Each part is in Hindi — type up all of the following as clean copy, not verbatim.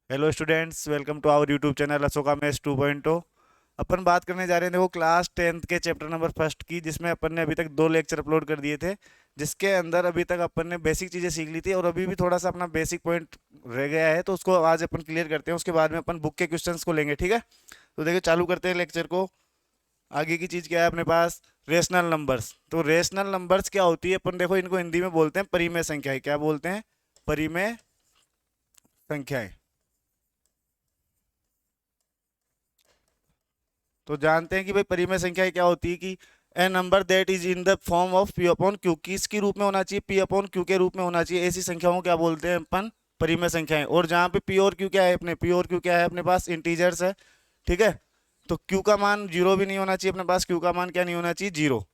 Hello students, welcome to our YouTube channel Ashoka maths 2.0। अपन बात करने जा रहे हैं देखो क्लास 10th के चैप्टर नंबर फर्स्ट की, जिसमें अपन ने अभी तक 2 लेक्चर अपलोड कर दिए थे, जिसके अंदर अभी तक अपन ने बेसिक चीज़ें सीख ली थी और अभी भी थोड़ा सा अपना बेसिक पॉइंट रह गया है, तो उसको आज अपन क्लियर करते हैं। उसके बाद में अपन बुक के क्वेश्चंस को लेंगे, ठीक है। तो देखिए चालू करते हैं लेक्चर को। आगे की चीज़ क्या है अपने पास? Rational numbers. तो रेशनल नंबर्स क्या होती है? अपन देखो इनको हिंदी में बोलते हैं परिमेय संख्याएं। क्या बोलते हैं? परिमेय संख्याएं। तो जानते हैं कि भाई परिमेय संख्या क्या होती है कि a number that is in the form of p upon q. किसके रूप में होना चाहिए? पी अपॉन क्यू के रूप में होना चाहिए। ऐसी संख्याओं को क्या बोलते हैं अपन? परिमेय संख्याएं। और जहाँ पे पी और क्यू क्या है? अपने पी और क्यू क्या है अपने पास? इंटीजर्स है, ठीक है। तो क्यू का मान जीरो भी नहीं होना चाहिए अपने पास। क्यू का मान क्या नहीं होना चाहिए? जीरो,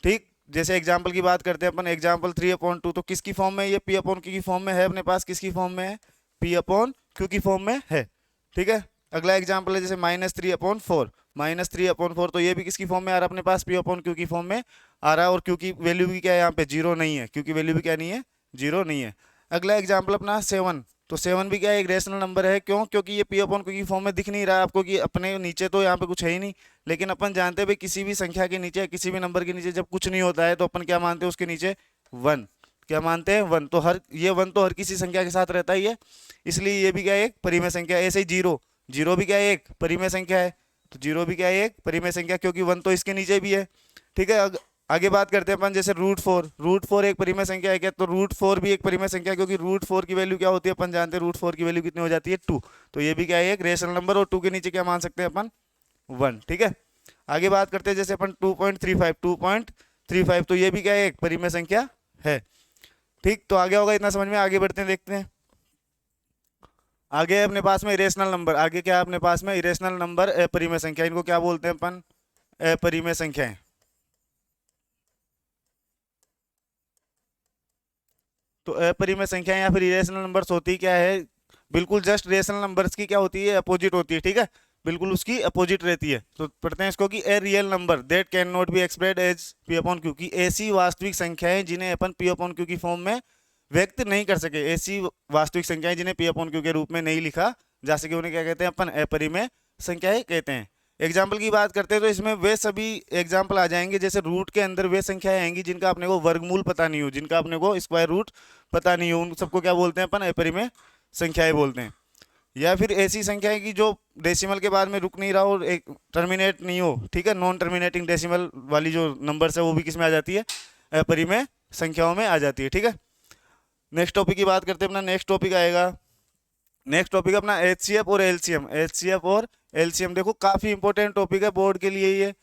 ठीक। जैसे एग्जाम्पल की बात करते हैं अपन, एग्जाम्पल 3/2। तो किसकी फॉर्म में? ये पी अपॉन क्यू की फॉर्म में है अपने पास। किसकी फॉर्म में है? पी अपॉन क्यू की फॉर्म में है, ठीक है। अगला एग्जाम्पल है जैसे -3/4। -3/4 तो ये भी किसकी फॉर्म में आ रहा है अपने पास? पी अपॉन क्यू की फॉर्म में आ रहा है। और क्यू की वैल्यू भी क्या है यहाँ पे? जीरो नहीं है। क्यू की वैल्यू भी क्या नहीं है? जीरो नहीं है। अगला एग्जाम्पल अपना 7। तो 7 भी क्या है? एक रेशनल नंबर है। क्यों? क्योंकि ये पी अपॉन क्यू की फॉर्म में दिख नहीं रहा है आपको कि अपने नीचे तो यहाँ पे कुछ है ही नहीं। लेकिन अपन जानते हैं भाई किसी भी संख्या के नीचे, किसी भी नंबर के नीचे जब कुछ नहीं होता है तो अपन क्या मानते हैं? उसके नीचे वन। क्या मानते हैं? वन। तो हर ये वन तो हर किसी संख्या के साथ रहता ही है, इसलिए ये भी क्या है? एक परिमेय संख्या है। ऐसे ही जीरो, जीरो भी क्या है? एक परिमेय संख्या है। तो जीरो भी क्या है? एक परिमेय संख्या, क्योंकि वन तो इसके नीचे भी है, ठीक है। आगे बात करते हैं अपन जैसे √4। √4 एक परिमेय संख्या है क्या? तो √4 भी एक परिमेय संख्या है, क्योंकि √4 की वैल्यू क्या होती है? अपन जानते हैं √4 की वैल्यू कितनी हो जाती है? 2। तो ये भी क्या है? एक रेशनल नंबर। और 2 के नीचे क्या मान सकते हैं अपन? 1, ठीक है। आगे बात करते हैं जैसे अपन 2.35। तो ये भी क्या है? एक परिमेय संख्या है, ठीक। तो आगे होगा इतना समझ में। आगे बढ़ते हैं, देखते हैं। आगे अपने पास में इरेशनल नंबर। आगे क्या है अपने पास में? इरेशनल नंबर, अपरिमेय संख्या। इनको क्या बोलते हैं अपन? अपरिमेय संख्याएं। तो अपरिमेय संख्याएं या फिर इरेशनल नंबर्स होती क्या है? बिल्कुल जस्ट रेशनल नंबर्स की क्या होती है? अपोजिट होती है, ठीक है। बिल्कुल उसकी अपोजिट रहती है। तो पढ़ते हैं इसको कि a real number that can not be expressed as p upon q, की ऐसी वास्तविक संख्याएं जिन्हें अपन पी अपॉन क्यू की फॉर्म में व्यक्त नहीं कर सके। ऐसी वास्तविक संख्याएं जिन्हें पी अपॉन क्यू के रूप में नहीं लिखा जा सके, उन्हें क्या कहते हैं अपन? अपरिमेय संख्याएं कहते हैं। एग्जाम्पल की बात करते हैं तो इसमें वे सभी एग्जाम्पल आ जाएंगे, जैसे रूट के अंदर वे संख्याएं आएंगी जिनका अपने को वर्गमूल पता नहीं हो, जिनका अपने को स्क्वायर रूट पता नहीं हो, उन सबको क्या बोलते हैं अपन? अपरिमेय संख्याएं बोलते हैं। या फिर ऐसी संख्याएं की जो डेसिमल के बाद में रुक नहीं रहा और एक टर्मिनेट नहीं हो, ठीक है। नॉन टर्मिनेटिंग डेसिमल वाली जो नंबर्स है वो भी किस में आ जाती है? अपरिमेय संख्याओं में आ जाती है, ठीक है। नेक्स्ट टॉपिक की बात करते हैं। अपना नेक्स्ट टॉपिक आएगा, नेक्स्ट टॉपिक अपना एचसीएफ और एलसीएम। एचसीएफ और एलसीएम देखो काफी इंपॉर्टेंट टॉपिक है बोर्ड के लिए। ये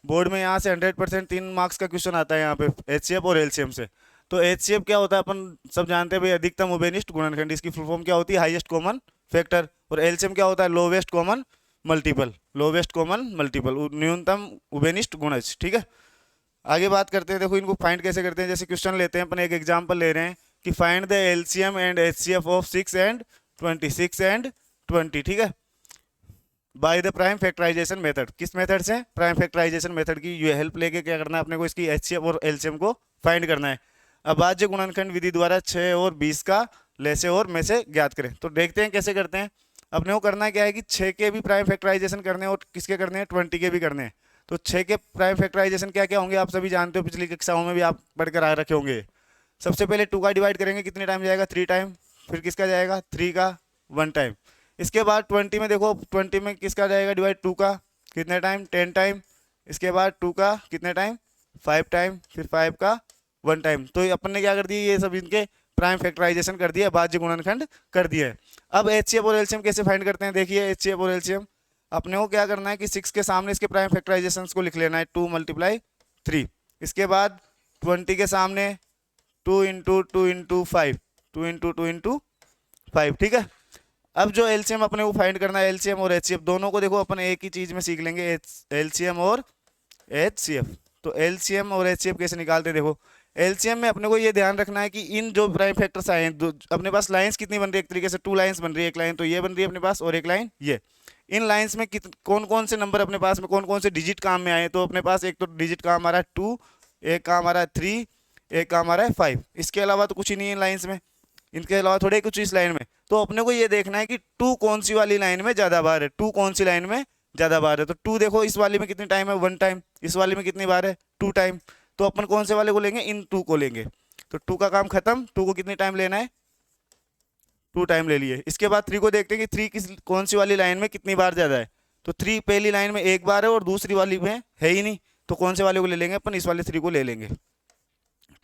बोर्ड में यहाँ से 100% 3 मार्क्स का क्वेश्चन आता है यहाँ पे एचसीएफ और एलसीएम से। तो एचसीएफ क्या होता है? अपन सब जानते हैं भाई, अधिकतम उभयनिष्ठ गुणनखंड। इसकी फुल फॉर्म क्या होती है? Highest common factor. और एलसीएम क्या होता है? Lowest common multiple. Lowest common multiple, न्यूनतम उभयनिष्ठ गुणज, ठीक है। आगे बात करते हैं, देखो इनको फाइंड कैसे करते हैं। जैसे क्वेश्चन लेते हैं अपन, एक एग्जांपल ले रहे हैं कि find the LCM and HCF of 6 and 20। 6 and 20, ठीक है, by the prime factorisation method. किस मेथड से? प्राइम फैक्टराइजेशन मेथड की ये हेल्प लेके क्या करना है अपने को? इसकी एचसीएफ और एलसीएम को फाइंड करना है। अभाज्य गुणनखंड विधि द्वारा 6 और 20 का लेसे और में से ज्ञात करें। तो देखते हैं कैसे करते हैं। अपने को करना क्या है कि 6 के भी प्राइम फैक्टराइजेशन करने और किसके करने हैं? 20 के भी करने हैं। तो 6 के प्राइम फैक्टराइजेशन क्या क्या होंगे? आप सभी जानते हो, पिछली कक्षाओं में भी आप पढ़कर आ रखे होंगे। सबसे पहले 2 का डिवाइड करेंगे, कितने टाइम जाएगा? 3 टाइम। फिर किसका जाएगा? 3 का 1 टाइम। इसके बाद 20 में देखो, 20 में किसका जाएगा डिवाइड? 2 का कितने टाइम? 10 टाइम। इसके बाद 2 का कितने टाइम? 5 टाइम। फिर 5 का 1 टाइम। तो अपन ने क्या कर दिया? ये सब इनके प्राइम फैक्टराइजेशन कर दिया, भाज्य गुणनखंड कर दिया है। अब एचसीएफ और एलसीएम कैसे फाइंड करते हैं? देखिए एचसीएफ और एलसीएम अपने को क्या करना है कि 6 के सामने इसके प्राइम फैक्टराइजेशन को लिख लेना है, 2 × 3। इसके बाद 20 के सामने 2 × 2 × 5, 2 × 2 × 5, ठीक है। अब जो एलसीएम अपने को फाइंड करना है, एलसीएम और एचसीएफ दोनों को देखो अपन एक ही चीज में सीख लेंगे, एलसीएम और एचसीएफ। तो एलसीएम और एचसीएफ कैसे निकालते हैं? देखो एलसीएम में अपने को ये ध्यान रखना है कि इन जो प्राइम फैक्टर्स आए हैं, अपने पास लाइंस कितनी बन रही है? एक तरीके से 2 लाइंस बन रही है। एक लाइन तो ये बन रही है अपने पास और एक लाइन ये। इन लाइंस में कौन कौन से नंबर अपने पास में, कौन कौन से डिजिट काम में आए? तो अपने पास एक तो डिजिट काम आ रहा है 2, एक काम आ रहा है 3, एक काम आ रहा है 5। इसके अलावा तो कुछ ही नहीं है इन लाइंस में, इनके अलावा थोड़े कुछ इस लाइन में। तो अपने को ये देखना है कि टू कौन सी वाली लाइन में ज्यादा बार है, टू कौन सी लाइन में ज्यादा बार है। तो टू देखो इस वाली में कितनी टाइम है, 1 टाइम, इस वाली में कितनी बार है, 2 टाइम। तो अपन कौन से वाले को लेंगे, इन 2 को लेंगे। तो 2 का काम खत्म, 2 को कितनी टाइम लेना है, 2 टाइम ले लिए। इसके बाद 3 को देखते हैं कि 3 किस कौन सी वाली लाइन में कितनी बार ज्यादा है। तो 3 पहली लाइन में 1 बार है और दूसरी वाली में है ही नहीं, तो कौन से वाले को ले लेंगे अपन, इस वाले 3 को ले लेंगे।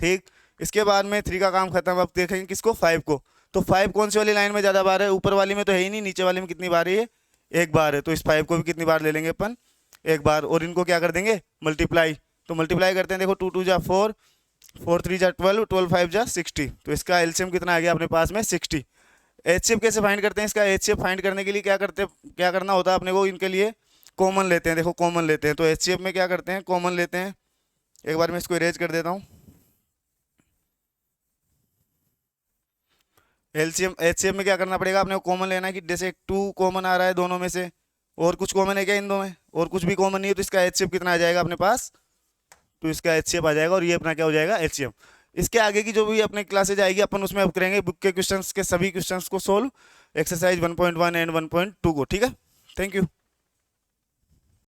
ठीक, इसके बाद में 3 का काम खत्म। अब देखेंगे किसको, 5 को। तो 5 कौन सी वाली लाइन में ज्यादा बार है, ऊपर वाली में तो है ही नहीं, नीचे वाली में कितनी बार है ये, 1 बार है। तो इस 5 को भी कितनी बार ले लेंगे अपन, 1 बार। और इनको क्या कर देंगे, मल्टीप्लाई। तो मल्टीप्लाई करते हैं, देखो 2 2 जा 4, 4 3 जा 12, 12 5 जा 60। तो इसका एलसीएम कितना आ गया अपने पास में, 60। एचसीएफ कैसे फाइंड करते हैं, इसका एचसीएफ फाइंड करने के लिए क्या करना होता है अपने को, इनके लिए कॉमन लेते हैं। देखो कॉमन लेते हैं, तो एचसीएफ में क्या करते हैं, कॉमन लेते हैं। एक बार मैं इसको इरेज कर देता हूँ। एलसीएम एचसीएफ में क्या करना पड़ेगा, अपने को कॉमन लेना है कि जैसे 2 कॉमन आ रहा है दोनों में से, और कुछ कॉमन है क्या इन दो में, और कुछ भी कॉमन नहीं है, तो इसका एचसीएफ कितना आ जाएगा अपने पास, तो इसका एचसीएफ आ जाएगा। और ये अपना क्या हो जाएगा, एचसीएफ। इसके आगे की जो भी अपने क्लासेज आएगी अपन उसमें अब करेंगे बुक के क्वेश्चंस के सभी क्वेश्चंस को सोल्व, एक्सरसाइज 1.1 एंड 1.2 को। ठीक है, थैंक यू।